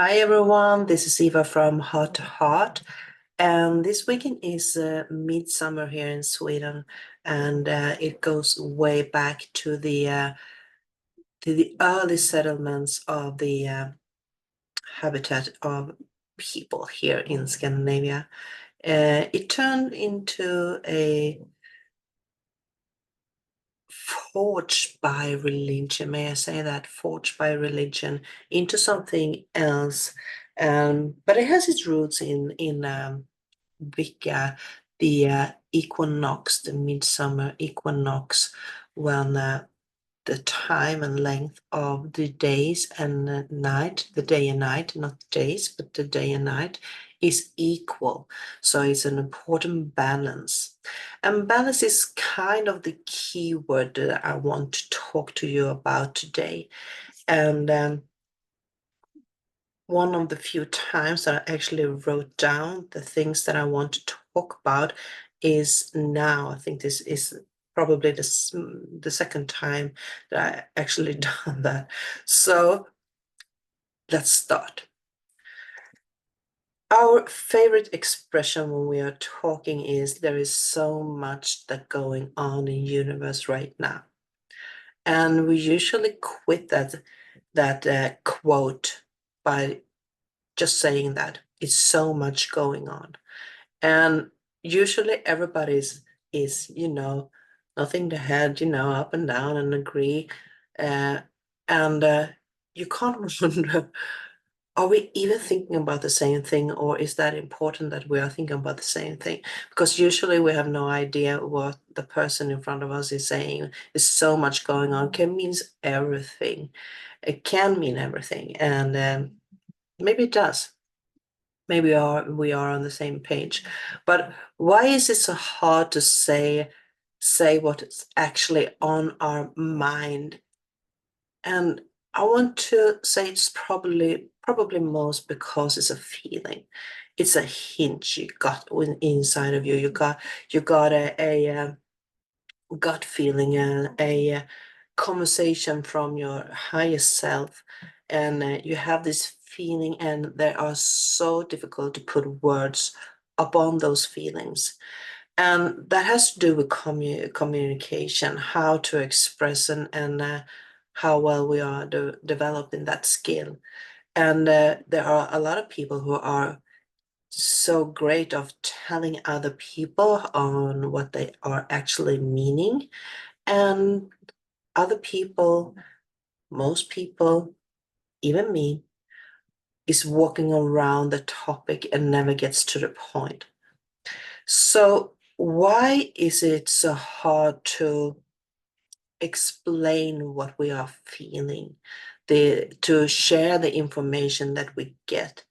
Hi everyone, this is Eva from Heart to Heart, and this weekend is midsummer here in Sweden, and it goes way back to the early settlements of the habitat of people here in Scandinavia. It turned into a forged by religion, may I say that, forged by religion into something else. But it has its roots in Wicca, the equinox, the midsummer equinox, when the time and length of the days and night, the day and night, not days, but the day and night, is equal. So it's an important balance. And balance is kind of the key word that I want to talk to you about today. And one of the few times that I actually wrote down the things that I want to talk about is now. I think this is probably the second time that I actually done that. So let's start. Our favorite expression when we are talking is there is so much that going on in universe right now. And we usually quit that quote by just saying that it's so much going on. And usually everybody's is, nothing to head, up and down and agree. Uh, and you can't wonder, are we even thinking about the same thing, or is that important that we are thinking about the same thing? Because usually we have no idea what the person in front of us is saying. There's so much going on. Can means everything. It can mean everything, and maybe it does. Maybe we are on the same page. But why is it so hard to say what is actually on our mind? And I want to say it's probably most because it's a feeling. It's a hint you got inside of you. You got a gut feeling, a conversation from your higher self, and you have this feeling, and they are so difficult to put words upon those feelings. And that has to do with communication, how to express, and how well we are developing that skill. And there are a lot of people who are so great of telling other people on what they are actually meaning, and other people, most people, even me, is walking around the topic and never gets to the point. So, why is it so hard to explain what we are feeling, to share the information that we get?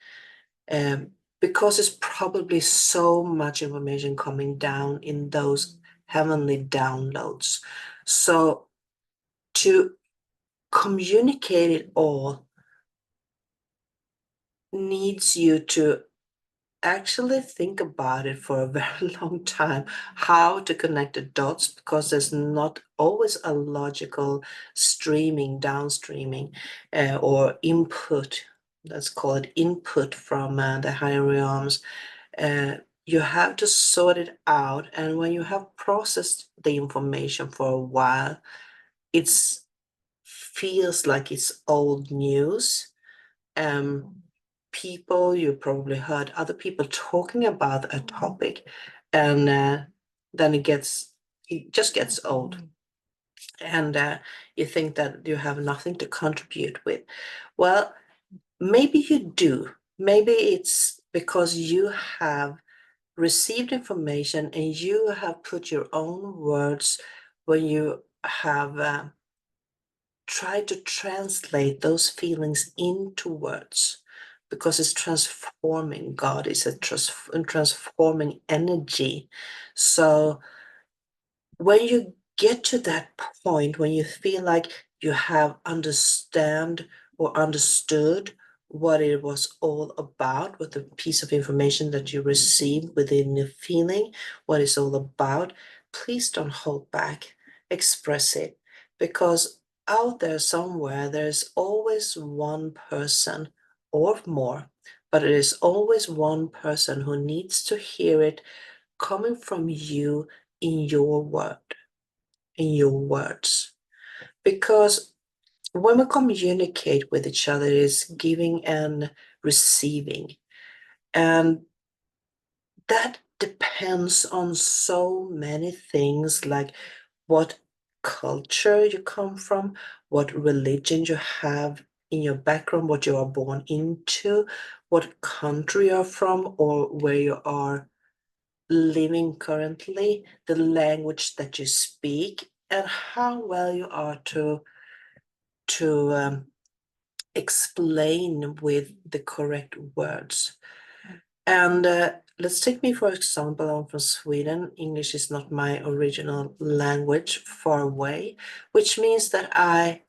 Um, because it's probably so much information coming down in those heavenly downloads. So, to communicate it all needs you to actually think about it for a very long time, how to connect the dots, because there's not always a logical streaming, downstreaming, or input. Let's call it input from the higher realms. You have to sort it out, and when you have processed the information for a while, it's feels like it's old news. People, you probably heard other people talking about a topic, and then it just gets old, and you think that you have nothing to contribute with. Well, maybe you do. Maybe it's because you have received information and you have put your own words when you have tried to translate those feelings into words, because it's transforming. God is a transforming energy. So when you get to that point, when you feel like you have understand or understood what it was all about, what the piece of information that you received within the feeling, what it's all about, please don't hold back. Express it, because out there somewhere, there's always one person or more, but it is always one person who needs to hear it coming from you in your word, in your words. Because when we communicate with each other, it is giving and receiving. And that depends on so many things, like what culture you come from, what religion you have in your background, what you are born into, what country you're from, or where you are living currently, the language that you speak, and how well you are to explain with the correct words. And let's take me for example. I'm from Sweden. English is not my original language, far away, which means that I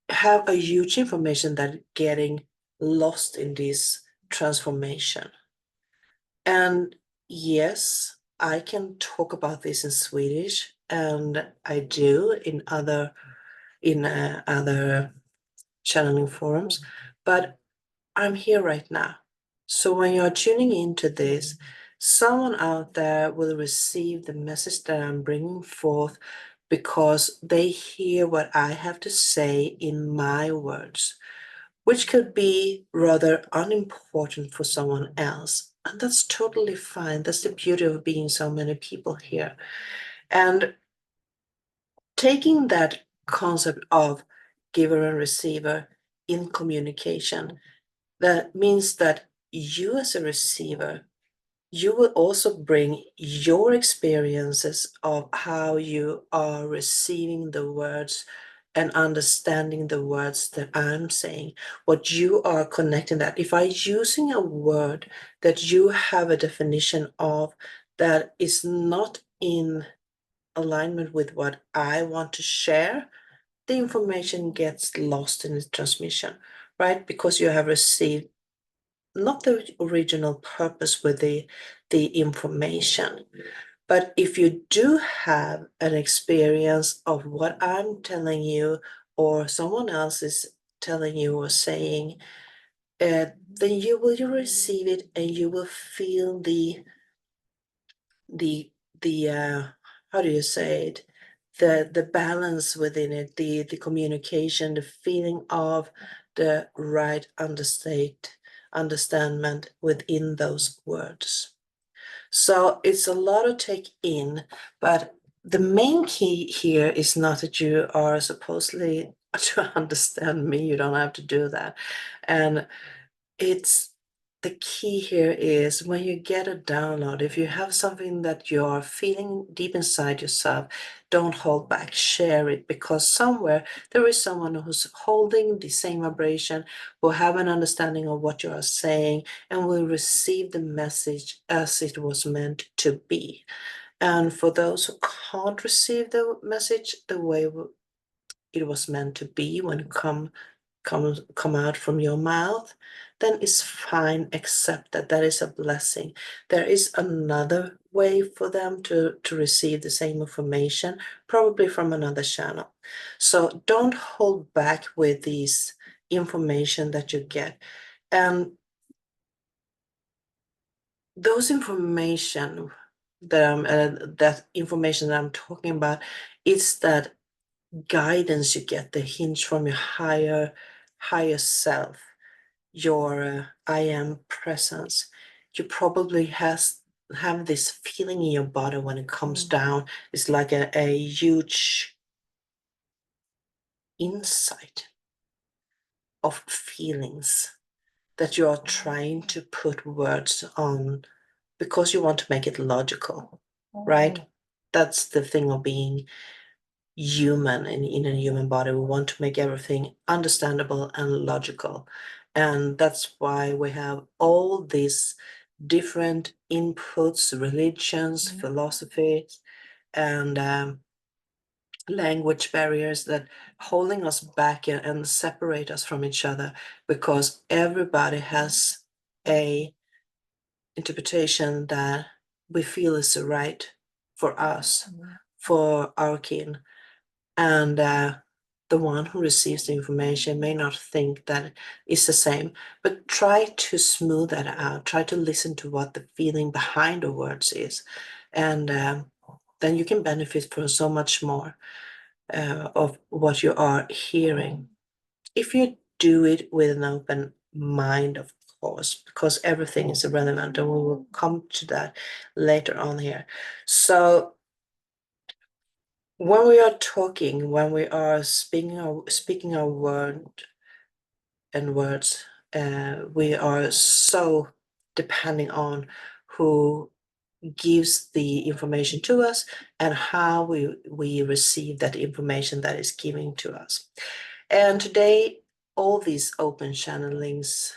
have a huge information that getting lost in this transformation. And yes, I can talk about this in Swedish, and I do in other channeling forums, but I'm here right now. So when you're tuning into this, someone out there will receive the message that I'm bringing forth because they hear what I have to say in my words, which could be rather unimportant for someone else. And that's totally fine. That's the beauty of being so many people here. And taking that concept of giver and receiver in communication, that means that you as a receiver, you will also bring your experiences of how you are receiving the words and understanding the words that I'm saying, what you are connecting that. If I'm using a word that you have a definition of that is not in alignment with what I want to share, the information gets lost in the transmission, right? Because you have received not the original purpose with the information. But if you do have an experience of what I'm telling you or someone else is telling you or saying, then you receive it and you will feel the how do you say it, the balance within it, the communication, the feeling of the right understanding within those words. So it's a lot to take in, but the main key here is not that you are supposedly to understand me. You don't have to do that. And it's the key here is when you get a download, if you have something that you're feeling deep inside yourself, don't hold back, share it, because somewhere there is someone who's holding the same vibration, will have an understanding of what you are saying, and will receive the message as it was meant to be. And for those who can't receive the message the way it was meant to be when it come out from your mouth, then it's fine. Accept that that is a blessing. There is another way for them to receive the same information, probably from another channel. So don't hold back with these information that you get. And those information that information that I'm talking about, it's that guidance you get, the hinge from your higher self, your I am presence. You probably have this feeling in your body when it comes down. It's like a huge insight of feelings that you are trying to put words on because you want to make it logical, right? That's the thing of being human and in a human body. We want to make everything understandable and logical. And that's why we have all these different inputs, religions, philosophies, and language barriers that holding us back and separate us from each other, because everybody has a interpretation that we feel is right for us, for our kin. And the one who receives the information may not think that it's the same, but try to smooth that out. Try to listen to what the feeling behind the words is. And then you can benefit from so much more of what you are hearing. If you do it with an open mind, of course, because everything is relevant, and we will come to that later on here. So when we are talking, when we are speaking our word and words, we are so depending on who gives the information to us and how we receive that information that is given to us. And today, all these open channels,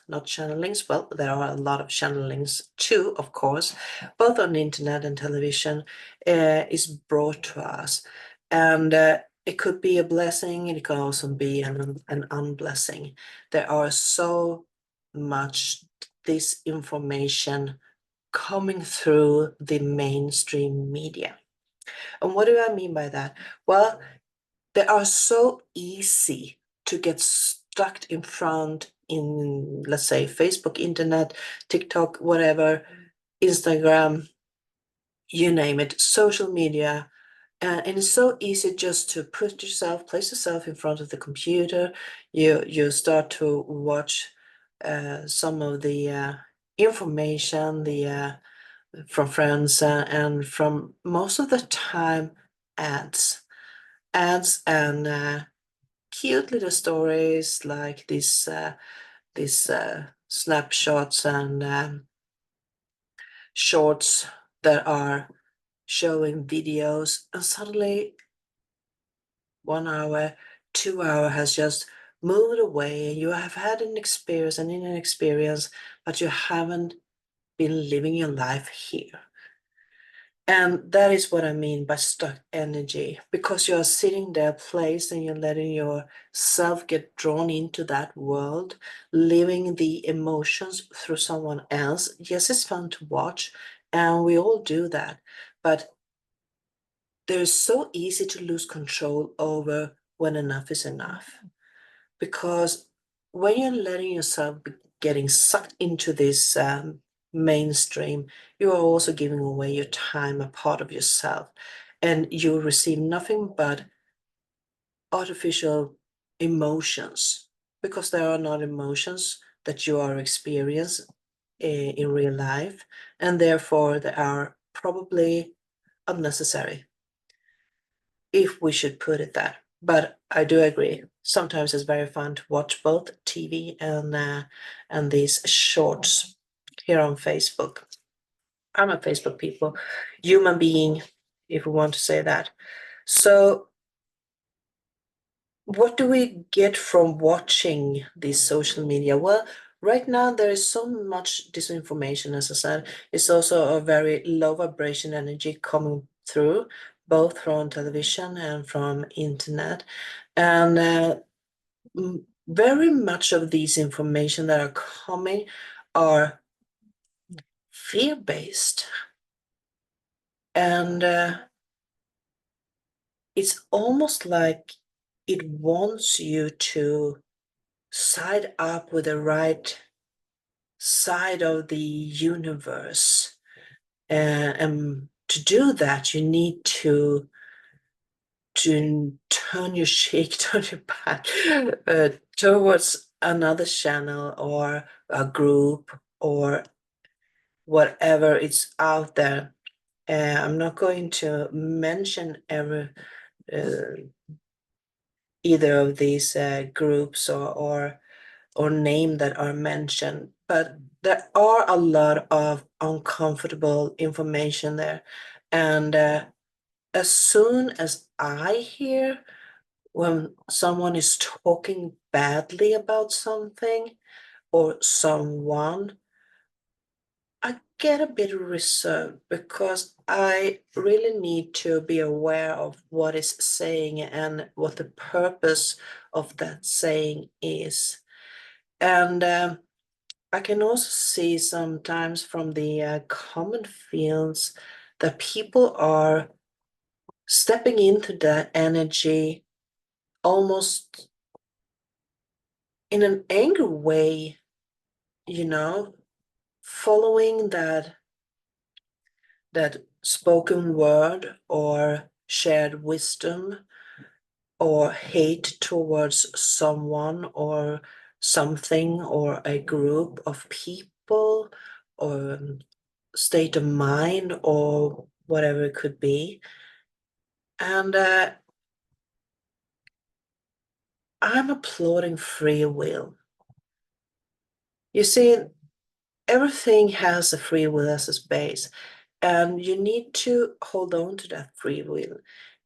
not channelings, well, there are a lot of channelings too, of course, both on the internet and television, is brought to us. And it could be a blessing, and it could also be an unblessing. There are so much this information coming through the mainstream media. And what do I mean by that? Well, they are so easy to get stuck in front in, let's say, Facebook, internet, TikTok, whatever, Instagram, you name it, social media. And it's so easy just to place yourself in front of the computer. You start to watch some of the information from friends and from most of the time ads and cute little stories like these snapshots and shorts that are showing videos, and suddenly 1 hour, 2 hour has just moved away, and you have had an experience and in an experience, but you haven't been living your life here. And that is what I mean by stuck energy, because you're sitting there placed and you're letting yourself get drawn into that world, living the emotions through someone else. Yes, it's fun to watch, and we all do that, but it's so easy to lose control over when enough is enough. Because when you're letting yourself be getting sucked into this mainstream, you are also giving away your time, a part of yourself, and you receive nothing but artificial emotions, because there are not emotions that you are experiencing in real life, and therefore they are probably unnecessary, if we should put it that. But I do agree. Sometimes it's very fun to watch both TV and these shorts here on Facebook. I'm a Facebook people, human being, if we want to say that. So, what do we get from watching these social media? Well, right now there is so much disinformation, as I said. It's also a very low vibration energy coming through, both from television and from internet. And very much of these information that are coming are fear-based. And it's almost like it wants you to side up with the right side of the universe. And to do that, you need to turn your cheek, turn your back towards another channel or a group or whatever is out there. I'm not going to mention uh, either of these groups or name that are mentioned, but there are a lot of uncomfortable information there. And as soon as I hear when someone is talking badly about something or someone, I get a bit reserved, because I really need to be aware of what is saying and what the purpose of that saying is. And I can also see sometimes from the comment fields that people are stepping into that energy almost in an angry way, you know, following that spoken word or shared wisdom or hate towards someone or something or a group of people or state of mind or whatever it could be. And I'm applauding free will. You see, everything has a free will as a base, and you need to hold on to that free will.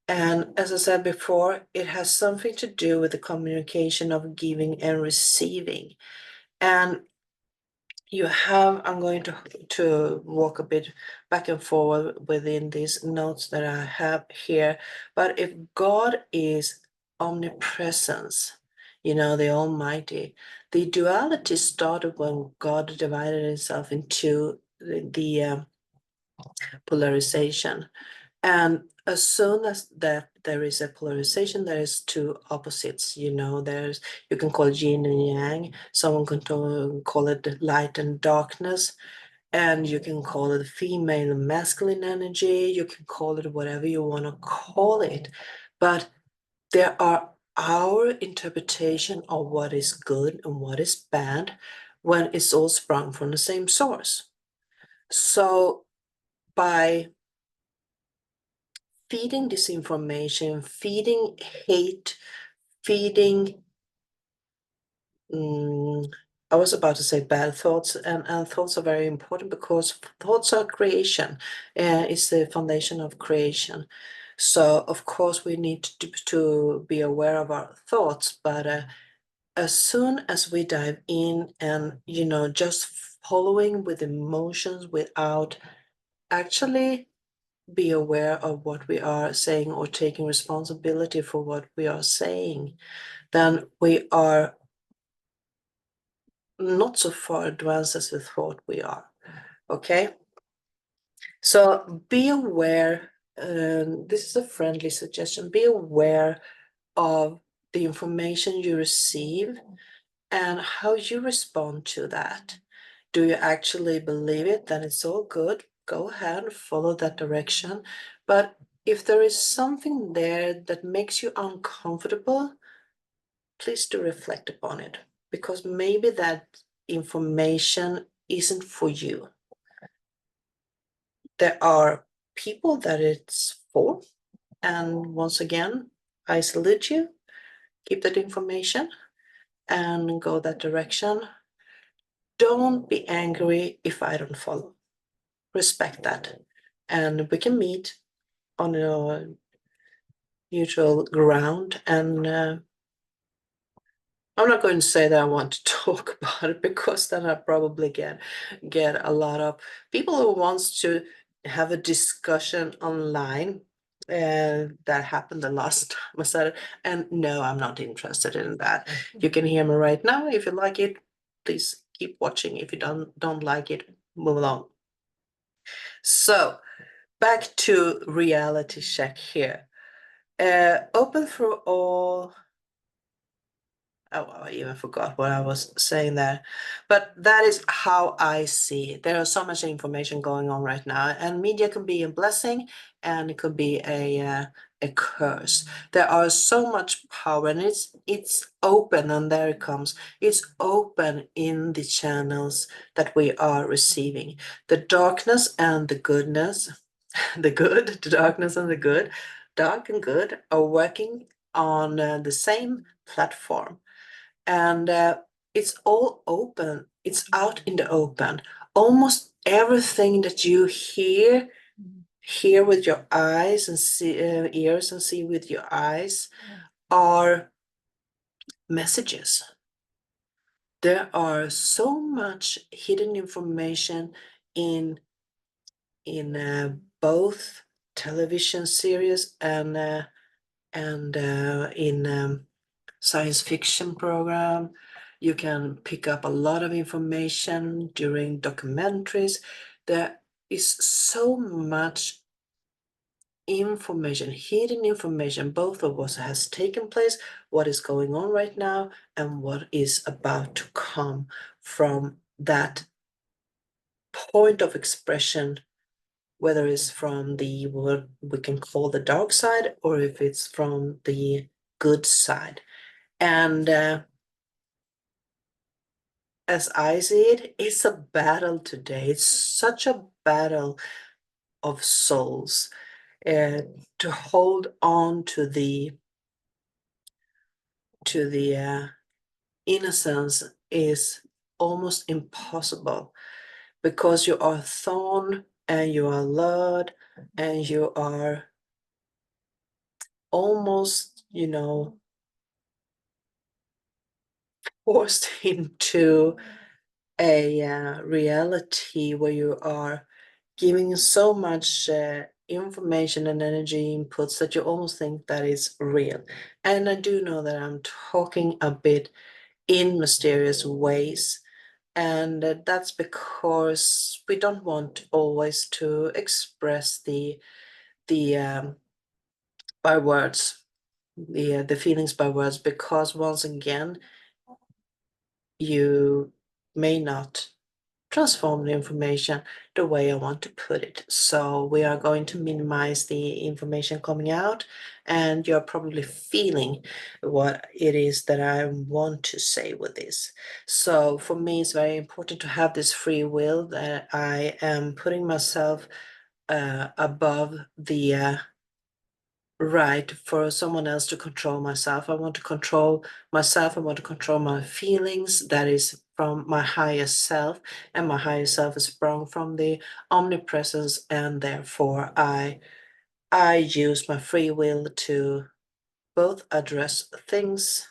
And as I said before, it has something to do with the communication of giving and receiving. And I'm going to walk a bit back and forward within these notes that I have here. But if God is omnipresence, the Almighty, the duality started when God divided himself into the polarization. And as soon as that there is a polarization, there is two opposites. You can call it yin and yang. Someone can call it light and darkness, and you can call it female and masculine energy. You can call it whatever you want to call it, but there are our interpretation of what is good and what is bad when it's all sprung from the same source. So by feeding disinformation, feeding hate, feeding, I was about to say bad thoughts, and thoughts are very important because thoughts are creation. It's the foundation of creation. So, of course, we need to be aware of our thoughts, but as soon as we dive in and, just following with emotions without actually be aware of what we are saying or taking responsibility for what we are saying, then we are not so far advanced as we thought we are. Okay? So be aware. This is a friendly suggestion. Be aware of the information you receive and how you respond to that. Do you actually believe it? Then it's all good. Go ahead and follow that direction. But if there is something there that makes you uncomfortable, please do reflect upon it, because maybe that information isn't for you. There are people that it's for, and once again, I salute you. Keep that information and go that direction. Don't be angry if I don't follow. Respect that. And we can meet on a neutral ground. And I'm not going to say that I want to talk about it, because then I probably get a lot of people who wants to have a discussion online. That happened the last time I said it. And no, I'm not interested in that. You can hear me right now. If you like it, please keep watching. If you don't like it, move along. So back to reality check here. Open for all. Oh, I even forgot what I was saying there. But that is how I see it. There is so much information going on right now, and media can be a blessing and it could be a curse. There are so much power, and it's open, and there it comes. It's open in the channels that we are receiving. The darkness and the goodness, the darkness and the good, dark and good are working on the same platform, and it's all open. It's out in the open. Almost everything that you hear with your eyes and see ears and see with your eyes are messages. There are so much hidden information in both television series and in science fiction program. You can pick up a lot of information during documentaries. There is so much information, hidden information, both of us has taken place, what is going on right now, and what is about to come from that point of expression, whether it's from the what we can call the dark side or if it's from the good side. And as I see it, it's a battle today. It's such a battle of souls. To hold on to the innocence is almost impossible because you are thorn and you are lured and you are almost, forced into a reality where you are giving so much information and energy inputs that you almost think that is real. And I do know that I'm talking a bit in mysterious ways. And that's because we don't want always to express the by words, the feelings by words, because once again, you may not transform the information the way I want to put it. So we are going to minimize the information coming out, and you're probably feeling what it is that I want to say with this. So for me, it's very important to have this free will that I am putting myself above the right for someone else to control myself. I want to control myself. I want to control my feelings. That is from my higher self, and my higher self is sprung from the omnipresence, and therefore I use my free will to both address things,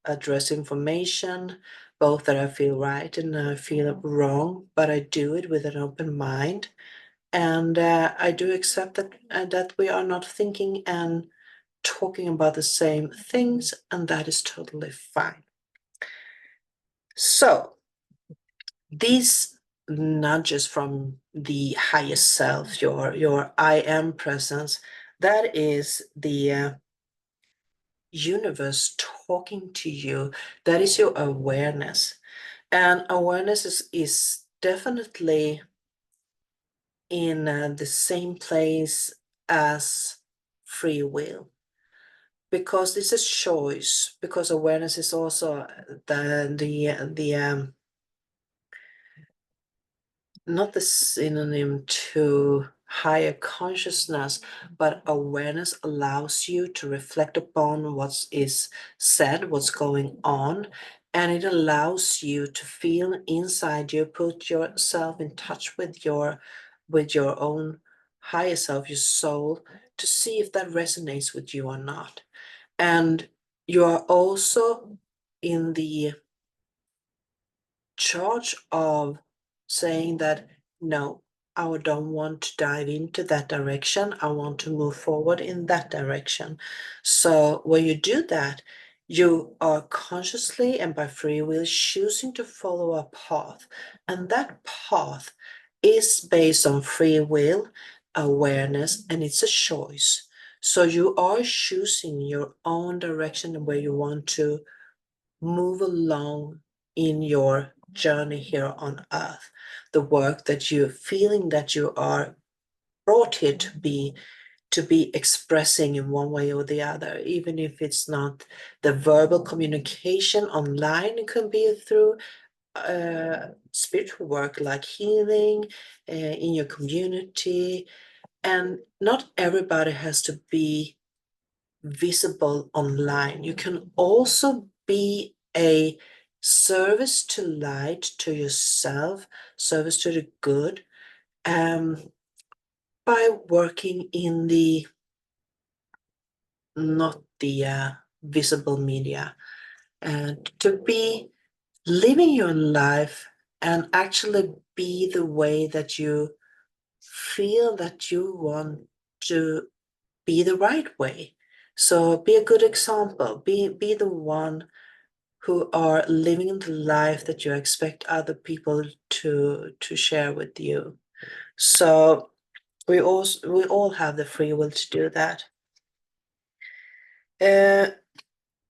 address information, both that I feel right and I feel wrong, but I do it with an open mind. And I do accept that we are not thinking and talking about the same things, and that is totally fine. So, these nudges from the higher self, your I am presence, that is the universe talking to you. That is your awareness. And awareness is definitely in the same place as free will, because this is choice, because awareness is also the not the synonym to higher consciousness, but awareness allows you to reflect upon what is said, what's going on, and it allows you to feel inside you, put yourself in touch with your own higher self, your soul, to see if that resonates with you or not. And you are also in the charge of saying that, no, I don't want to dive into that direction. I want to move forward in that direction. So when you do that, you are consciously and by free will choosing to follow a path. And that path is based on free will, awareness, and it's a choice. So you are choosing your own direction and where you want to move along in your journey here on earth. The work that you're feeling that you are brought here to be expressing in one way or the other, even if it's not the verbal communication online. It can be through spiritual work like healing in your community. And not everybody has to be visible online. You can also be a service to light, to yourself, service to the good, by working in the not the visible media, and to be living your life and actually be the way that you feel that you want to be, the right way. So be a good example, be the one who are living the life that you expect other people to share with you. So We all have the free will to do that. Uh,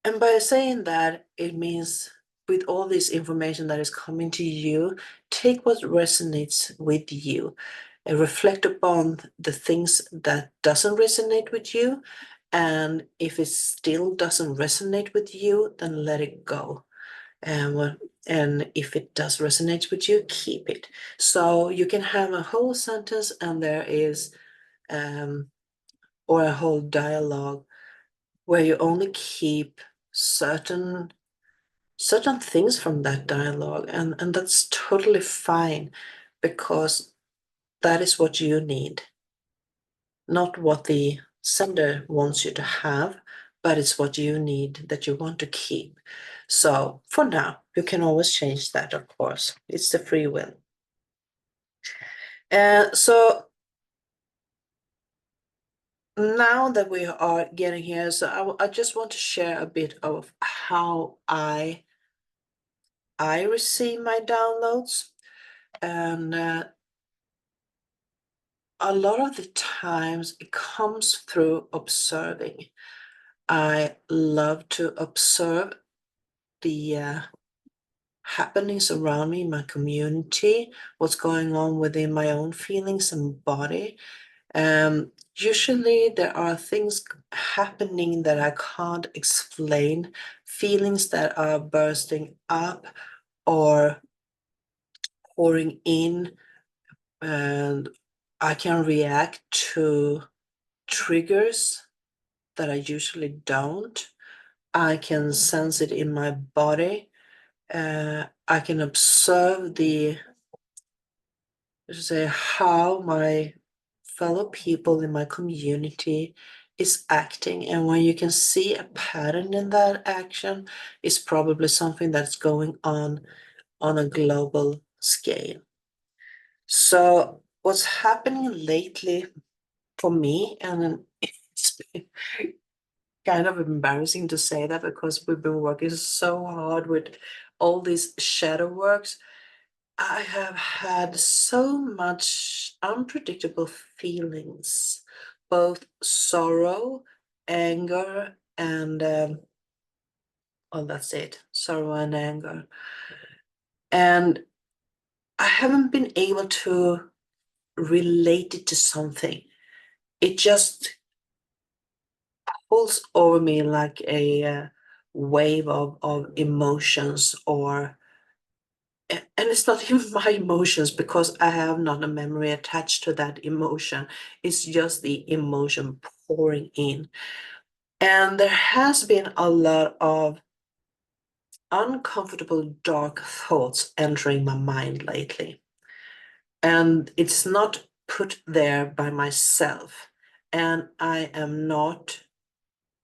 and by saying that, it means with all this information that is coming to you, take what resonates with you and reflect upon the things that doesn't resonate with you. And if it still doesn't resonate with you, then let it go. And if it does resonate with you, keep it. So you can have a whole sentence and there is um, or a whole dialogue where you only keep certain things from that dialogue, and that's totally fine, because that is what you need, not what the sender wants you to have, but it's what you need, that you want to keep. So for now, you can always change that, of course. It's the free will. So now that we are getting here, so I just want to share a bit of how I receive my downloads. And a lot of the times it comes through observing. I love to observe the happenings around me, my community, what's going on within my own feelings and body. Usually there are things happening that I can't explain, feelings that are bursting up or pouring in, and I can react to triggers that I usually don't. I can sense it in my body. I can observe say, how my fellow people in my community is acting. And when you can see a pattern in that action, it's probably something that's going on a global scale. So what's happening lately for me, and it's been kind of embarrassing to say that because we've been working so hard with all these shadow works. I have had so much unpredictable feelings, both sorrow, anger, and well, that's it, sorrow and anger. And I haven't been able to relate it to something. It just pulls over me like a wave of emotions, or and it's not even my emotions, because I have not a memory attached to that emotion. It's just the emotion pouring in. And there has been a lot of uncomfortable, dark thoughts entering my mind lately. And it's not put there by myself. And I am not,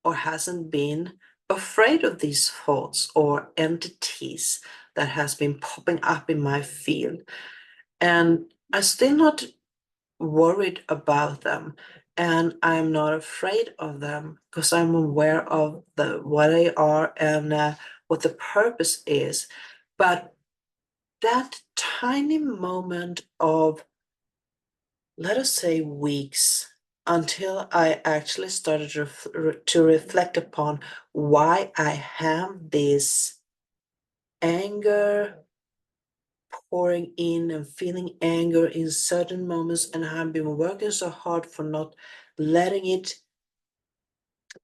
or hasn't been, afraid of these thoughts or entities that has been popping up in my field. And I'm still not worried about them, and I'm not afraid of them, because I'm aware of what they are, and what the purpose is. But that tiny moment of, let us say, weeks, until I actually started to reflect upon why I have this anger pouring in and feeling anger in certain moments, and I've been working so hard for not letting it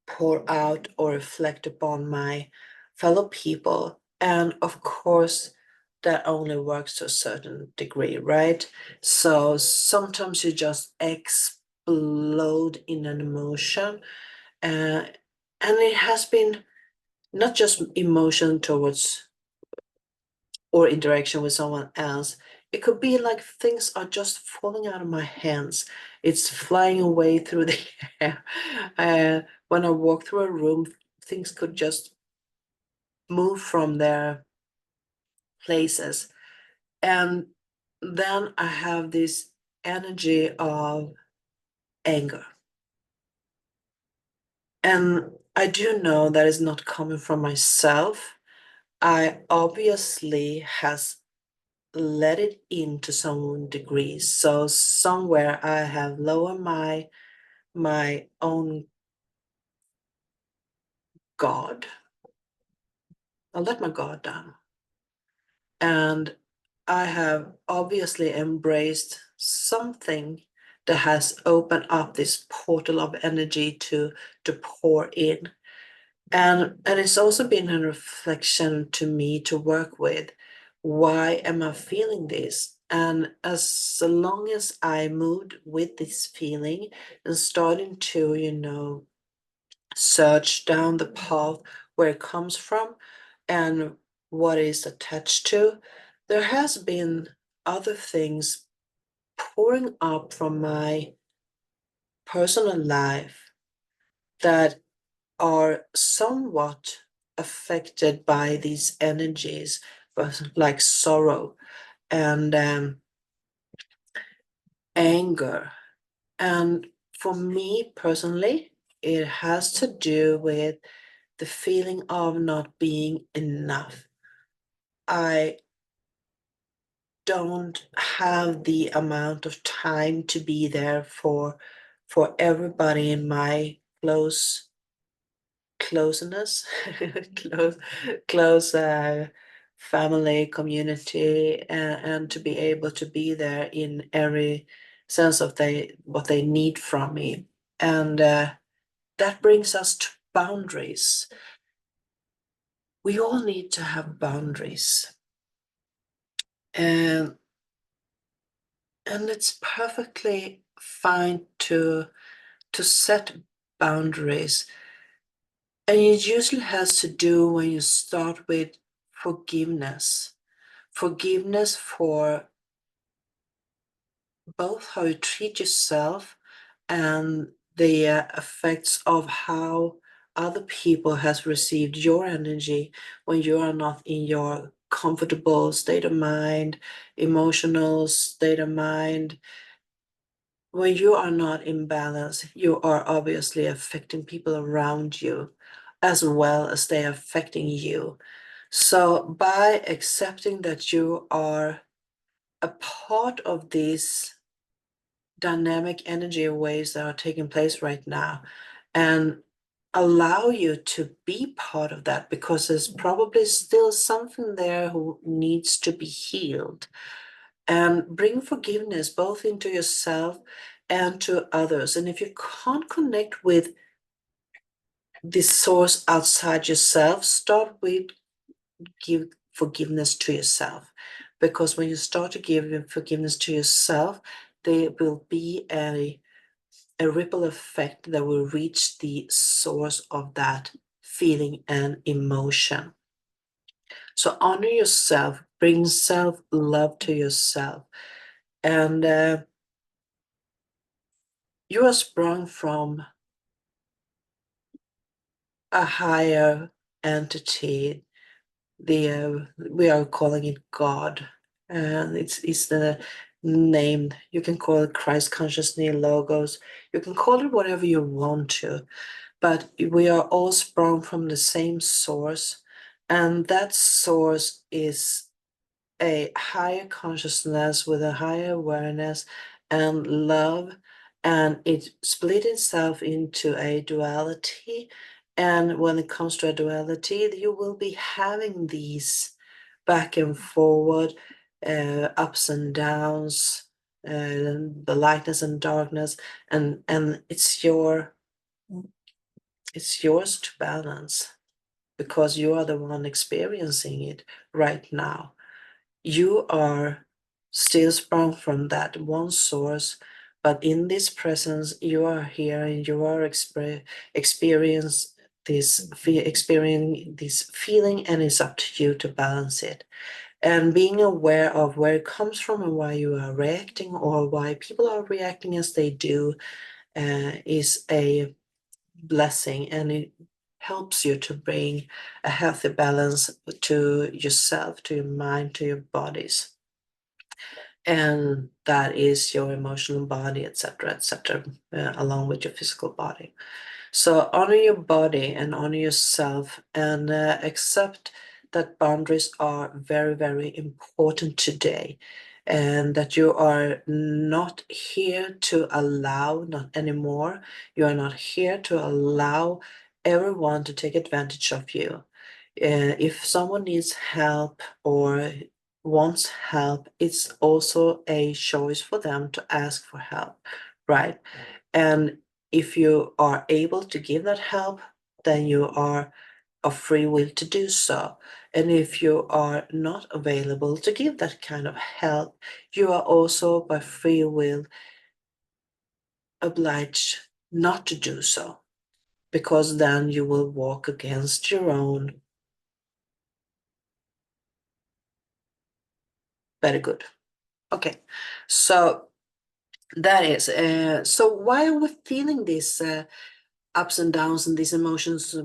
pour out or reflect upon my fellow people. And of course, that only works to a certain degree, right? So sometimes you just explode in an emotion, uh, and it has been not just emotion towards or interaction with someone else. It could be like things are just falling out of my hands. It's flying away through the air. When I walk through a room, things could just move from their places. And then I have this energy of anger. And I do know that is not coming from myself. I obviously has let it in to some degree. So somewhere I have lowered my own guard. I let my guard down. And I have obviously embraced something that has opened up this portal of energy to pour in. And it's also been a reflection to me to work with. Why am I feeling this? And as long as I moved with this feeling and starting to, search down the path where it comes from and what is attached to, there has been other things pouring up from my personal life that are somewhat affected by these energies, like sorrow and anger. And for me personally, it has to do with the feeling of not being enough. I don't have the amount of time to be there for everybody in my closeness, close close family community, and to be able to be there in every sense of what they need from me. And that brings us to boundaries. We all need to have boundaries, and it's perfectly fine to set boundaries. And it usually has to do when you start with forgiveness. Forgiveness for both how you treat yourself and the effects of how other people has received your energy when you are not in your comfortable state of mind, emotional state of mind. When you are not in balance, you are obviously affecting people around you as well as they are affecting you. So by accepting that you are a part of these dynamic energy waves that are taking place right now, and allow you to be part of that, because there's probably still something there who needs to be healed, and bring forgiveness both into yourself and to others. And if you can't connect with the source outside yourself, start with give forgiveness to yourself. Because when you start to give forgiveness to yourself, there will be a ripple effect that will reach the source of that feeling and emotion. So honor yourself, bring self love to yourself. And you are sprung from a higher entity. We are calling it God, and it's the name. You can call it Christ consciousness, logos. You can call it whatever you want to, but we are all sprung from the same source, and that source is a higher consciousness with a higher awareness and love, and it split itself into a duality. And when it comes to a duality, you will be having these back and forward, ups and downs, the lightness and darkness, and it's yours to balance, because you are the one experiencing it right now. You are still sprung from that one source, but in this presence, you are here and you are experiencing this feeling, and it's up to you to balance it. And being aware of where it comes from and why you are reacting, or why people are reacting as they do, is a blessing, and it helps you to bring a healthy balance to yourself, to your mind, to your bodies. And that is your emotional body, etc., along with your physical body. So honor your body and honor yourself, and accept that boundaries are very, very important today, and that you are not here to allow, not anymore, you are not here to allow everyone to take advantage of you. If someone needs help or wants help, it's also a choice for them to ask for help, right? And if you are able to give that help, then you are of free will to do so. And if you are not available to give that kind of help, you are also by free will obliged not to do so, because then you will walk against your own. Very good. Okay, so that is so why are we feeling these ups and downs and these emotions,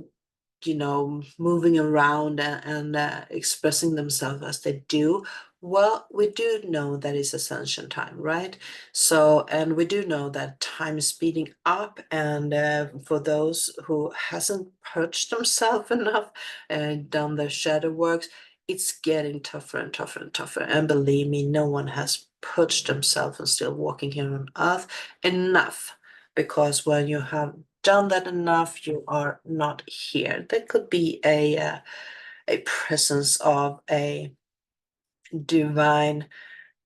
moving around and expressing themselves as they do? Well, we do know that it's ascension time, right? So, and we do know that time is speeding up, and for those who hasn't purged themselves enough and done their shadow works, it's getting tougher and tougher and tougher. And believe me, no one has purged themselves and still walking here on earth enough, because when you have done that enough, you are not here. There could be a presence of a divine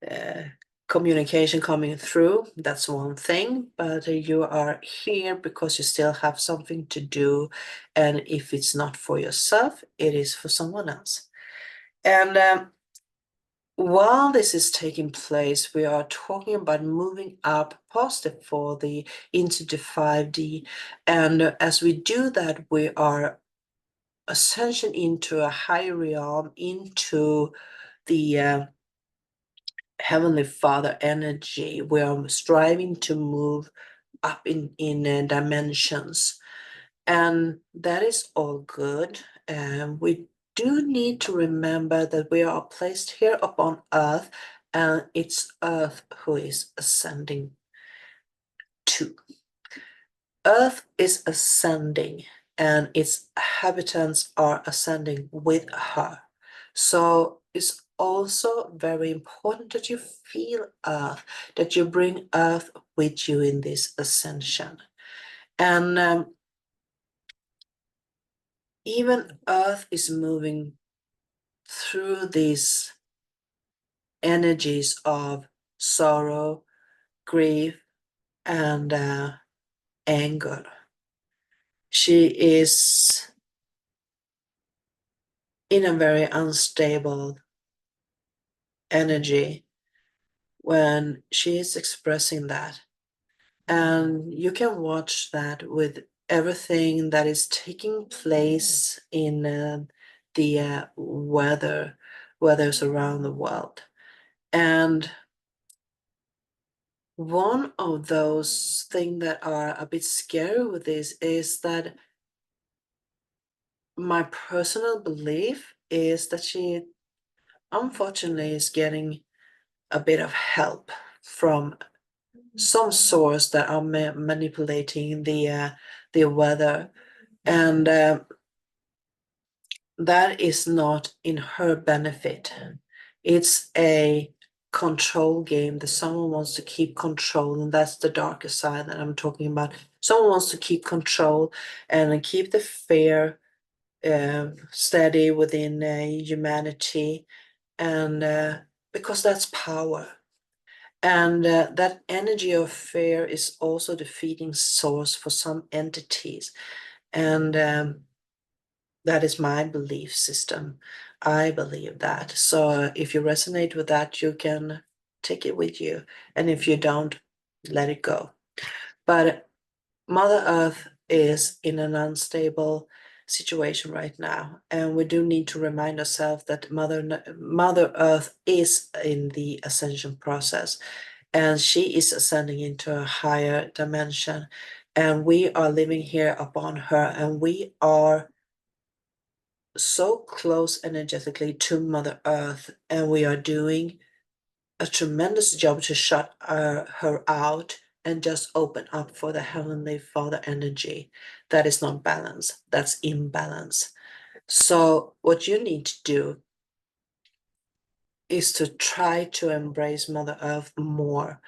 uh, communication coming through. That's one thing, but you are here because you still have something to do, and if it's not for yourself, it is for someone else. And while this is taking place, we are talking about moving up past the 4D into the 5D. And as we do that, we are ascension into a higher realm, into the Heavenly Father energy. We are striving to move up in dimensions. And that is all good. And we do need to remember that we are placed here upon earth, and it's earth who is ascending to. Earth is ascending, and its inhabitants are ascending with her. So it's also very important that you feel earth, that you bring earth with you in this ascension. And even earth is moving through these energies of sorrow, grief, and anger. She is in a very unstable energy when she is expressing that. And you can watch that with everything that is taking place in the weathers around the world. And one of those things that are a bit scary with this is that my personal belief is that she unfortunately is getting a bit of help from some source that are manipulating the weather, and that is not in her benefit. It's a control game that someone wants to keep control, and that's the darker side that I'm talking about. Someone wants to keep control and keep the fear steady within humanity, and because that's power. And that energy of fear is also the feeding source for some entities. And that is my belief system. I believe that. So if you resonate with that, you can take it with you. And if you don't, let it go. But Mother Earth is in an unstable situation right now. And we do need to remind ourselves that Mother Earth is in the ascension process, and she is ascending into a higher dimension. And we are living here upon her, and we are so close energetically to Mother Earth, and we are doing a tremendous job to shut her out and just open up for the Heavenly Father energy. That is not balance, that's imbalance. So what you need to do is to try to embrace Mother Earth more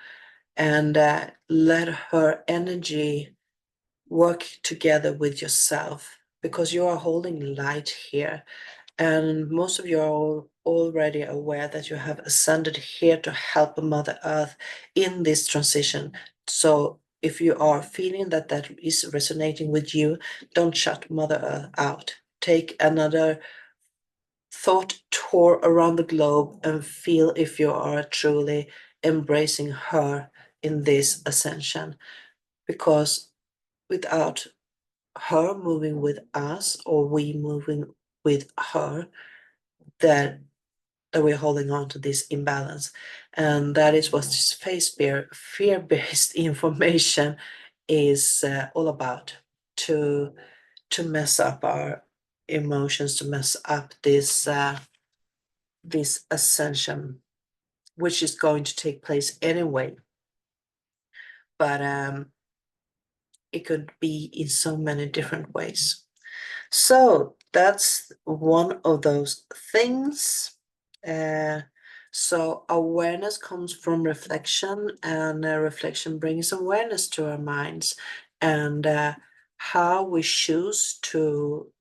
and let her energy work together with yourself, because you are holding light here. And most of you are already aware that you have ascended here to help Mother Earth in this transition. So if you are feeling that that is resonating with you, don't shut Mother Earth out. Take another thought tour around the globe and feel if you are truly embracing her in this ascension. Because without her moving with us, or we moving with her, that we're holding on to this imbalance. And that is what this fear-based information is all about, to mess up our emotions, to mess up this ascension, which is going to take place anyway. But it could be in so many different ways. So that's one of those things. Uh, so awareness comes from reflection, and reflection brings awareness to our minds, and how we choose to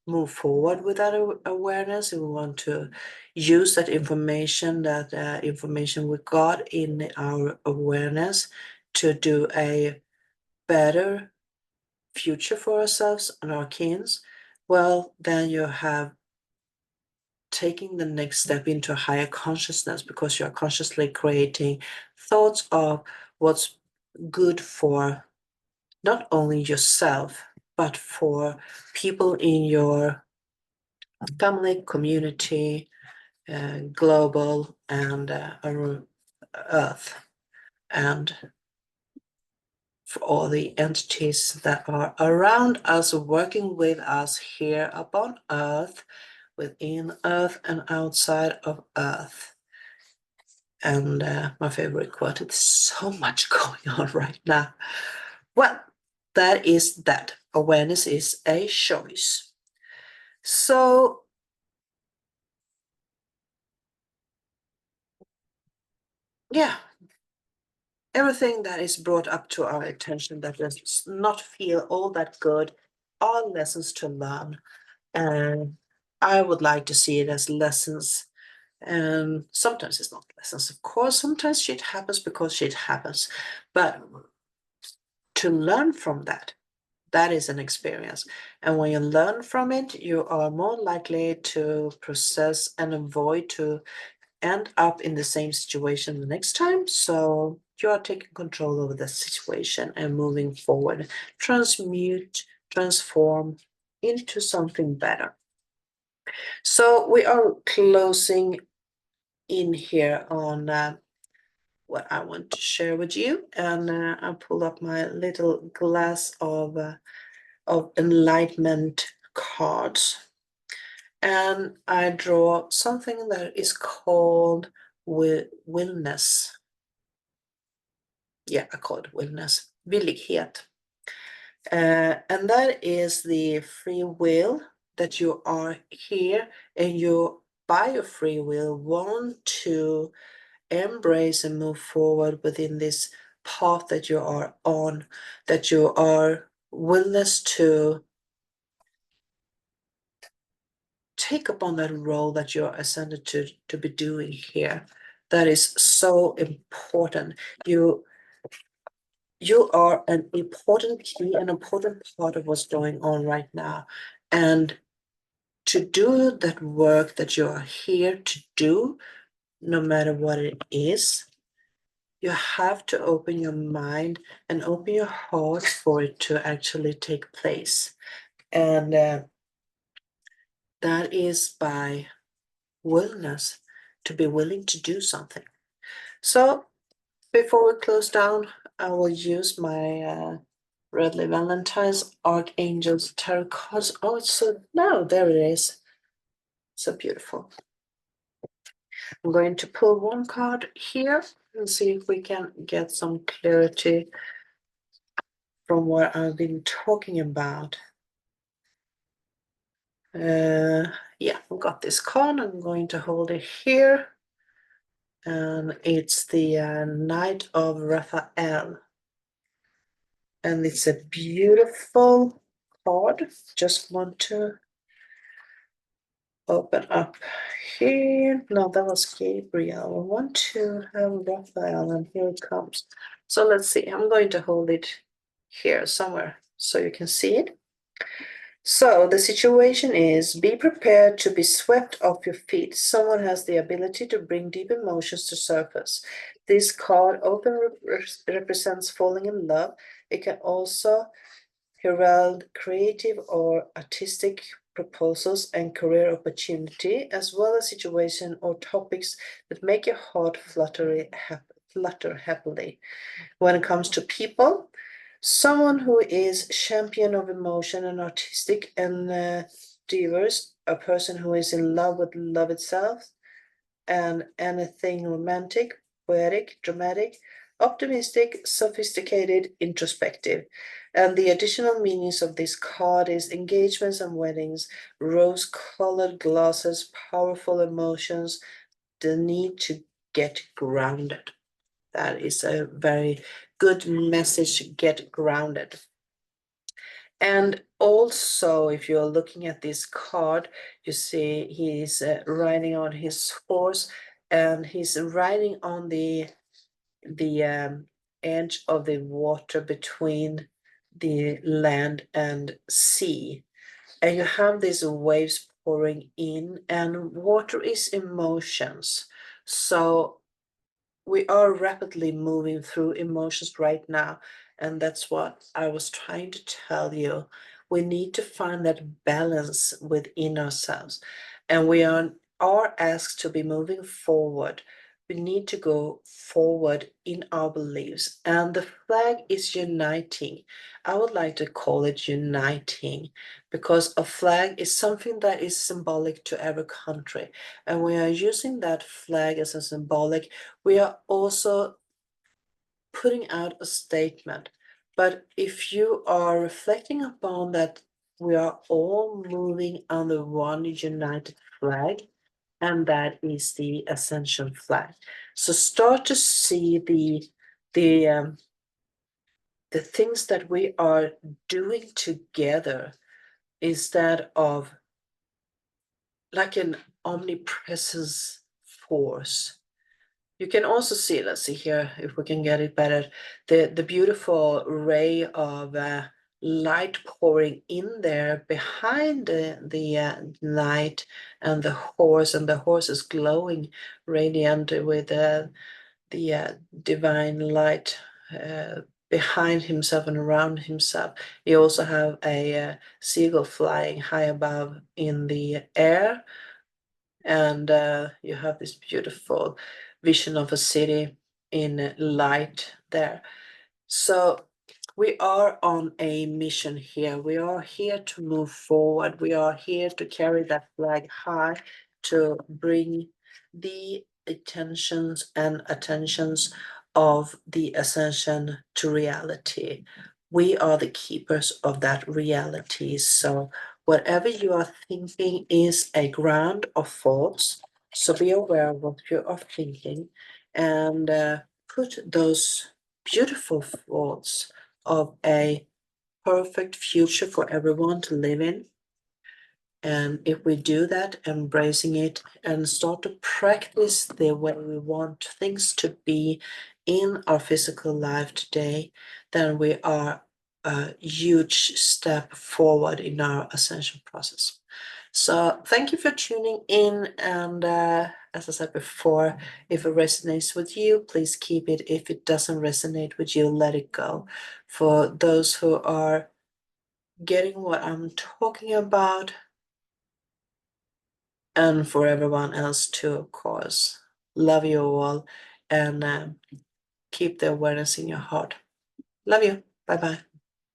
move forward with that awareness. If we want to use that information we got in our awareness to do a better future for ourselves and our kins, well, then you have taking the next step into a higher consciousness, because you are consciously creating thoughts of what's good for not only yourself, but for people in your family, community, global, and Earth, and for all the entities that are around us, working with us here upon Earth, within Earth and outside of Earth. And my favorite quote, it's so much going on right now. Well, that is that. Awareness is a choice. So, yeah, everything that is brought up to our attention that does not feel all that good are lessons to learn. And I would like to see it as lessons. And sometimes it's not lessons, of course. Sometimes shit happens because shit happens. But to learn from that, that is an experience. And when you learn from it, you are more likely to process and avoid to end up in the same situation the next time. So you are taking control over the situation and moving forward, transmute, transform into something better. So we are closing in here on what I want to share with you, and I pull up my little glass of enlightenment cards, and I draw something that is called willness. Yeah, I call it willness, villighet. And that is the free will that you are here, and you, by your free will, want to embrace and move forward within this path that you are on, that you are willingness to take upon that role that you're ascended to be doing here. That is so important. You are an important key, an important part of what's going on right now. And to do that work that you are here to do, no matter what it is, you have to open your mind and open your heart for it to actually take place. And that is by willingness, to be willing to do something. So before we close down, I will use my Redley Valentine's Archangel's Tarot cards. Oh, it's so, no, there it is. So beautiful. I'm going to pull one card here and see if we can get some clarity from what I've been talking about. Yeah, I've got this card. I'm going to hold it here. And it's the Knight of Raphael. And it's a beautiful card. Just want to open up here. No, that was Gabriel. I want to have Raphael, and here it comes. So let's see. I'm going to hold it here somewhere so you can see it. So the situation is, be prepared to be swept off your feet. Someone has the ability to bring deep emotions to surface. This card often represents falling in love. It can also herald creative or artistic proposals and career opportunity, as well as situations or topics that make your heart flutter happily. When it comes to people, someone who is champion of emotion and artistic and diverse, a person who is in love with love itself and anything romantic, poetic, dramatic, optimistic, sophisticated, introspective. And the additional meanings of this card is engagements and weddings, rose-colored glasses, powerful emotions, the need to get grounded. That is a very good message, get grounded. And also, if you're looking at this card, you see he's riding on his horse, and he's riding on the edge of the water between the land and sea. And you have these waves pouring in, and water is emotions. So we are rapidly moving through emotions right now, and that's what I was trying to tell you. We need to find that balance within ourselves, and we are asked to be moving forward. We need to go forward in our beliefs, and the flag is uniting. I would like to call it uniting, because a flag is something that is symbolic to every country, and we are using that flag as a symbolic. We are also putting out a statement. But if you are reflecting upon that, we are all moving under one united flag, and that is the ascension flag. So start to see the um, the things that we are doing together instead of like an omnipresence force. You can also see, let's see here if we can get it better, the beautiful ray of light pouring in there behind the light and the horse is glowing radiant with the divine light behind himself and around himself. You also have a seagull flying high above in the air, and you have this beautiful vision of a city in light there. So we are on a mission here. We are here to move forward. We are here to carry that flag high, to bring the attentions of the ascension to reality. We are the keepers of that reality. So whatever you are thinking is a ground of false. So be aware of what you are thinking, and put those beautiful thoughts of a perfect future for everyone to live in. And if we do that, embracing it and start to practice the way we want things to be in our physical life today, then we are a huge step forward in our ascension process. So thank you for tuning in. And as I said before, if it resonates with you, please keep it. If it doesn't resonate with you, let it go. For those who are getting what I'm talking about, and for everyone else too, of course. Love you all, and keep the awareness in your heart. Love you. Bye bye.